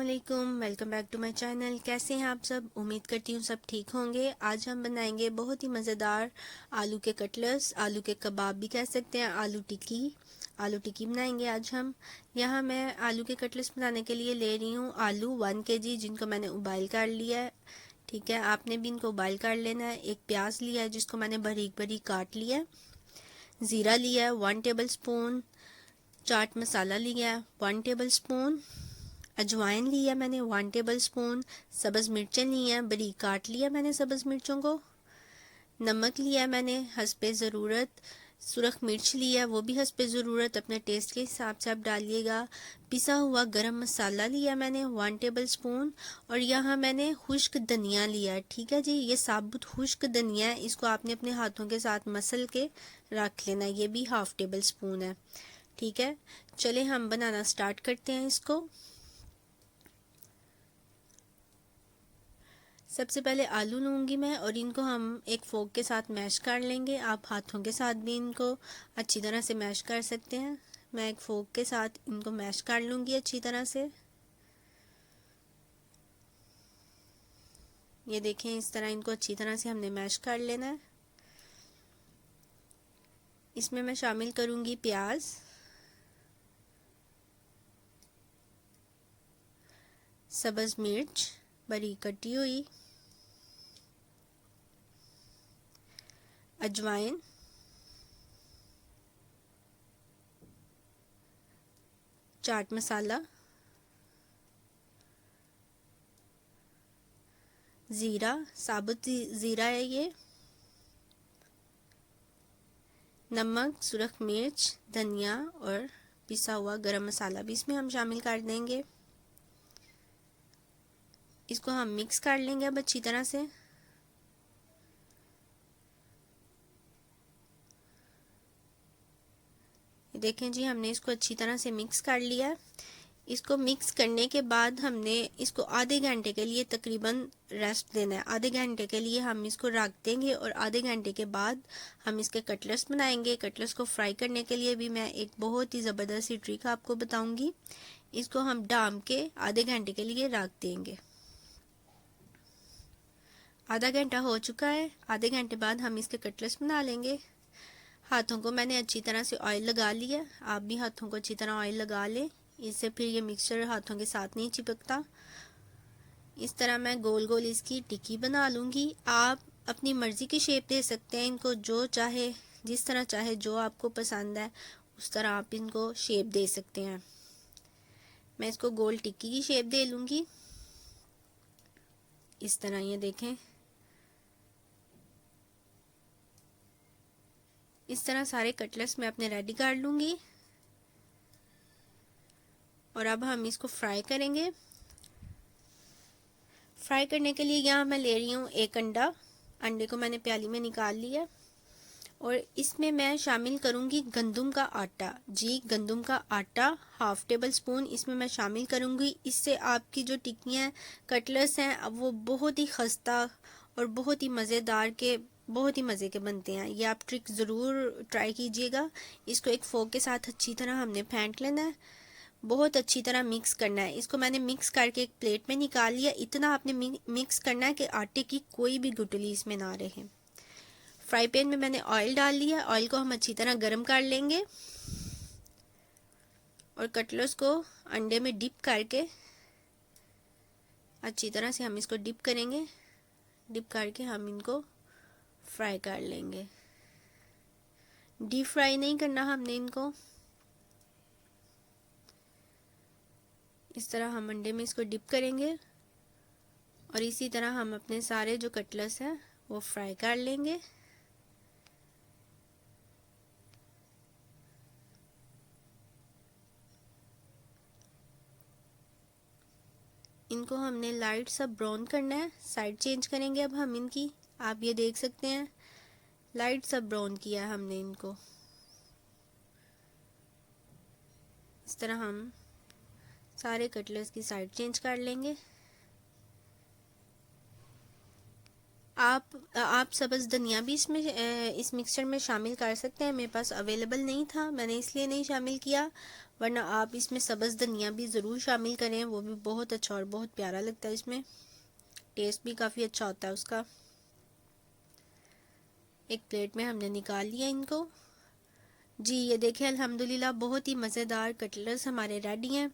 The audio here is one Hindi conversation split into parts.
अस्सलामुअलैकुम, welcome back to my channel. कैसे हैं आप सब? उम्मीद करती हूँ सब ठीक होंगे। आज हम बनाएंगे बहुत ही मज़ेदार आलू के कटलेट्स, आलू के कबाब भी कह सकते हैं, आलू टिक्की बनाएंगे आज हम। यहाँ मैं आलू के कटलेट्स बनाने के लिए ले रही हूँ आलू 1 kg, जिनको मैंने उबाल कर लिया है। ठीक है, आपने भी इनको उबाल कर लेना है। एक प्याज लिया है जिसको मैंने बारीक बारीक काट लिया है। ज़ीरा लिया है 1 टेबल स्पून। चाट मसाला लिया है 1 टेबल स्पून। अजवाइन लिया मैंने 1 टेबल स्पून। सब्ज़ मिर्चें ली हैं, बारीक काट लिया मैंने सब्ज़ मिर्चों को। नमक लिया मैंने हस्बे ज़रूरत। सुरख मिर्च लिया, वो भी हस्बे ज़रूरत, अपने टेस्ट के हिसाब से आप डालिएगा। पिसा हुआ गरम मसाला लिया मैंने 1 टेबल स्पून। और यहाँ मैंने खुश्क धनिया लिया है। ठीक है जी, ये साबुत खुश्क धनिया है, इसको आपने अपने हाथों के साथ मसल के रख लेना। ये भी हाफ़ टेबल स्पून है। ठीक है, चले हम बनाना स्टार्ट करते हैं इसको। सबसे पहले आलू लूँगी मैं और इनको हम एक फोक के साथ मैश कर लेंगे। आप हाथों के साथ भी इनको अच्छी तरह से मैश कर सकते हैं। मैं एक फोक के साथ इनको मैश कर लूँगी अच्छी तरह से। ये देखें, इस तरह इनको अच्छी तरह से हमने मैश कर लेना है। इसमें मैं शामिल करूँगी प्याज, सब्ज़ मिर्च बारीक कटी हुई, अजवाइन, चाट मसाला, ज़ीरा, साबुत ज़ीरा है ये, नमक, सुरख मिर्च, धनिया और पिसा हुआ गरम मसाला भी इसमें हम शामिल कर देंगे। इसको हम मिक्स कर लेंगे अब अच्छी तरह से। देखें जी, हमने इसको अच्छी तरह से मिक्स कर लिया। इसको मिक्स करने के बाद हमने इसको आधे घंटे के लिए तकरीबन रेस्ट देना है। आधे घंटे के लिए हम इसको रख देंगे और आधे घंटे के बाद हम इसके कटलेट्स बनाएंगे। कटलेट्स को फ्राई करने के लिए भी मैं एक बहुत ही ज़बरदस्त सी ट्रिक आपको बताऊंगी। इसको हम डाम के आधे घंटे के लिए रख देंगे। आधा घंटा हो चुका है। आधे घंटे बाद हम इसके कटलेट्स बना लेंगे। हाथों को मैंने अच्छी तरह से ऑयल लगा लिया। आप भी हाथों को अच्छी तरह ऑयल लगा लें, इससे फिर ये मिक्सचर हाथों के साथ नहीं चिपकता। इस तरह मैं गोल गोल इसकी टिक्की बना लूँगी। आप अपनी मर्ज़ी की शेप दे सकते हैं इनको, जो चाहे जिस तरह चाहे, जो आपको पसंद है उस तरह आप इनको शेप दे सकते हैं। मैं इसको गोल टिक्की की शेप दे लूँगी इस तरह। ये देखें, इस तरह सारे कटलेट्स मैं अपने रेडी कर लूँगी और अब हम इसको फ्राई करेंगे। फ्राई करने के लिए यहाँ मैं ले रही हूँ एक अंडा। अंडे को मैंने प्याली में निकाल लिया और इसमें मैं शामिल करूँगी गंदम का आटा। जी, गंदम का आटा हाफ़ टेबल स्पून इसमें मैं शामिल करूँगी। इससे आपकी जो टिक्कियाँ कटलेट्स हैं अब वो बहुत ही खस्ता और बहुत ही मज़ेदार के बहुत ही मज़े के बनते हैं। ये आप ट्रिक ज़रूर ट्राई कीजिएगा। इसको एक फोक के साथ अच्छी तरह हमने फेंट लेना है, बहुत अच्छी तरह मिक्स करना है। इसको मैंने मिक्स करके एक प्लेट में निकाल लिया। इतना आपने मिक्स करना है कि आटे की कोई भी गुठली इसमें ना रहे। फ्राई पैन में मैंने ऑयल डाल लिया। ऑयल को हम अच्छी तरह गर्म कर लेंगे और कटलेट्स को अंडे में डिप करके अच्छी तरह से हम इसको डिप करेंगे। डिप करके हम इनको फ्राई कर लेंगे। डीप फ्राई नहीं करना हमने इनको। इस तरह हम अंडे में इसको डिप करेंगे और इसी तरह हम अपने सारे जो कटलेट्स हैं वो फ्राई कर लेंगे। इनको हमने लाइट सा ब्राउन करना है। साइड चेंज करेंगे अब हम इनकी। आप ये देख सकते हैं, लाइट सा ब्राउन किया है हमने इनको। इस तरह हम सारे कटलेट्स की साइड चेंज कर लेंगे। आप सब्ज़ धनिया भी इसमें इस मिक्सचर में शामिल कर सकते हैं। मेरे पास अवेलेबल नहीं था, मैंने इसलिए नहीं शामिल किया, वरना आप इसमें सब्ज़ धनिया भी ज़रूर शामिल करें, वो भी बहुत अच्छा और बहुत प्यारा लगता है। इसमें टेस्ट भी काफ़ी अच्छा होता है उसका। एक प्लेट में हमने निकाल लिया इनको। जी ये देखें, अल्हम्दुलिल्लाह बहुत ही मज़ेदार कटलेट्स हमारे रेडी हैं।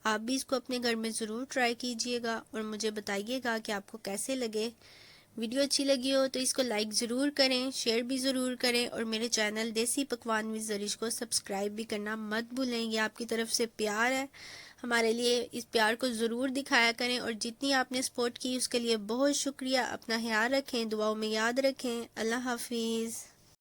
आप भी इसको अपने घर में ज़रूर ट्राई कीजिएगा और मुझे बताइएगा कि आपको कैसे लगे। वीडियो अच्छी लगी हो तो इसको लाइक ज़रूर करें, शेयर भी ज़रूर करें और मेरे चैनल देसी पकवान विद ज़रिश को सब्सक्राइब भी करना मत भूलें। ये आपकी तरफ से प्यार है हमारे लिए, इस प्यार को ज़रूर दिखाया करें और जितनी आपने सपोर्ट की उसके लिए बहुत शुक्रिया। अपना ख्याल रखें, दुआओं में याद रखें। अल्लाह हाफिज़।